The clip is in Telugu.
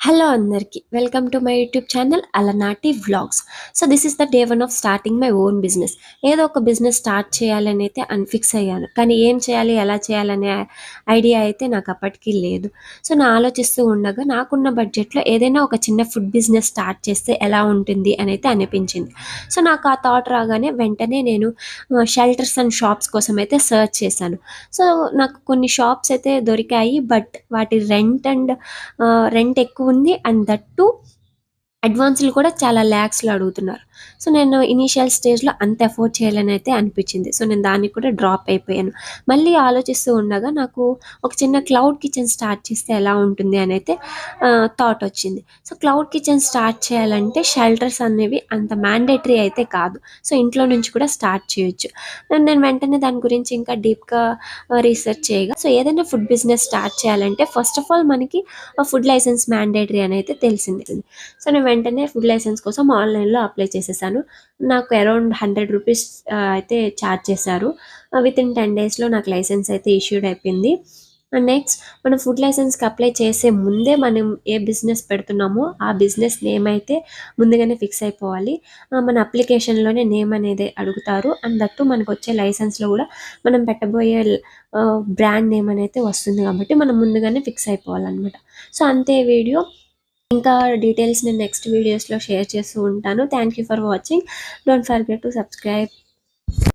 హలో అందరికి. Welcome to my YouTube channel అలనాటి vlogs. So this is the day one of starting my own business. ఏదో ఒక బిజినెస్ స్టార్ట్ చేయాలని అయితే ఫిక్స్ అయ్యాను. కానీ ఏం చేయాలి, ఎలా చేయాలనే ఐడియా అయితే నాకు అప్పటికి లేదు. సో నేను ఆలోచిస్తూ ఉండగా నాకున్న బడ్జెట్లో ఏదైనా ఒక చిన్న ఫుడ్ బిజినెస్ స్టార్ట్ చేస్తే ఎలా ఉంటుంది అని అయితే అనిపించింది. సో నాకు ఆ థాట్ రాగానే వెంటనే నేను షెల్టర్స్ అండ్ షాప్స్ కోసం అయితే సెర్చ్ చేశాను. సో నాకు కొన్ని షాప్స్ అయితే దొరికాయి. బట్ వాటి రెంట్ ఎక్కువుంది. అండ్ దట్ టూ అడ్వాన్స్‌లు కూడా చాలా లాక్స్‌లో అడుగుతున్నారు. సో, నేను ఇనీషియల్ స్టేజ్‌లో అంత అఫోర్డ్ చేయలేని అయితే అనిపించింది. సో, నేను దానికి కూడా డ్రాప్ అయిపోయాను. మళ్ళీ ఆలోచిస్తూ ఉండగా నాకు ఒక చిన్న క్లౌడ్ కిచెన్ స్టార్ట్ చేస్తే ఎలా ఉంటుంది అనైతే థాట్ వచ్చింది. సో, క్లౌడ్ కిచెన్ స్టార్ట్ చేయాలంటే షెల్టర్స్ అనేవి అంత మ్యాండేటరీ అయితే కాదు. సో, ఇంట్లో నుంచి కూడా స్టార్ట్ చేయొచ్చు. నేను వెంటనే దాని గురించి ఇంకా డీప్‌గా రీసెర్చ్ చేయగా సో, ఏదైనా ఫుడ్ బిజినెస్ స్టార్ట్ చేయాలంటే ఫస్ట్ ఆఫ్ ఆల్ మనకి ఫుడ్ లైసెన్స్ మ్యాండేటరీ అని అయితే తెలిసింది. సో నేను వెంటనే ఫుడ్ లైసెన్స్ కోసం ఆన్లైన్‌లో అప్లై చేసేసాను. నాకు అరౌండ్ రూ. 100 అయితే ఛార్జ్ చేశారు. వితిన్ 10 డేస్‌లో నాకు లైసెన్స్ అయితే ఇష్యూడ్ అయిపోయింది. అండ్ నెక్స్ట్ మనం ఫుడ్ లైసెన్స్‌కి అప్లై చేసే ముందే మనం ఏ బిజినెస్ పెడుతున్నామో ఆ బిజినెస్ నేమ్ అయితే ముందుగానే ఫిక్స్ అయిపోవాలి. మన అప్లికేషన్‌లోనే నేమ్ అనేది అడుగుతారు. అండ్ దట్ టూ మనకొచ్చే లైసెన్స్‌లో కూడా మనం పెట్టబోయే బ్రాండ్ నేమ్ అనైతే వస్తుంది కాబట్టి మనం ముందుగానే ఫిక్స్ అయిపోవాలనమాట. సో అంతే వీడియో. ఇంకా డీటెయిల్స్ నేను నెక్స్ట్ వీడియోస్‌లో షేర్ చేస్తూ ఉంటాను. Thank you for watching. Don't forget to subscribe.